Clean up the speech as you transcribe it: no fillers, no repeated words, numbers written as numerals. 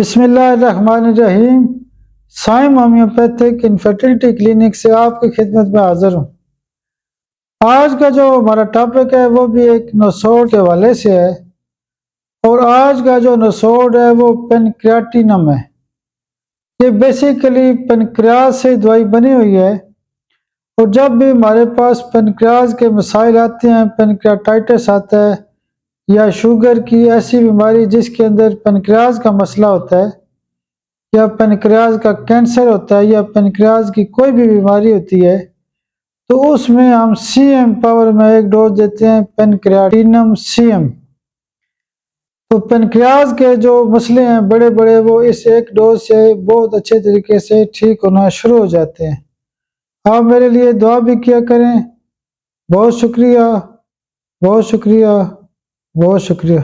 बिस्मिल्लाहिर्रहमानिर्रहीम। Saim homeopathic infertility clinic से आपकी खिदमत में हाजिर हूँ। आज का जो हमारा टॉपिक है वो भी एक नसोड़ के हवाले से है और आज का जो नसोड़ है वो पेनक्रियाटिनम है। ये बेसिकली पेनक्रियाज से दवाई बनी हुई है और जब भी हमारे पास पेनक्रियाज के मसाइल आते हैं, पेनक्रियाटाइटिस आता है या शुगर की ऐसी बीमारी जिसके अंदर पेनक्रियाज का मसला होता है या पेनक्रियाज का कैंसर होता है या पेनक्रियाज की कोई भी बीमारी होती है, तो उसमें हम सीएम पावर में एक डोज देते हैं पेनक्रियाटिनम सीएम। तो पेनक्रियाज के जो मसले हैं बड़े बड़े वो इस एक डोज से बहुत अच्छे तरीके से ठीक होना शुरू हो जाते हैं। आप मेरे लिए दुआ भी किया करें। बहुत शुक्रिया, बहुत शुक्रिया, बहुत शुक्रिया।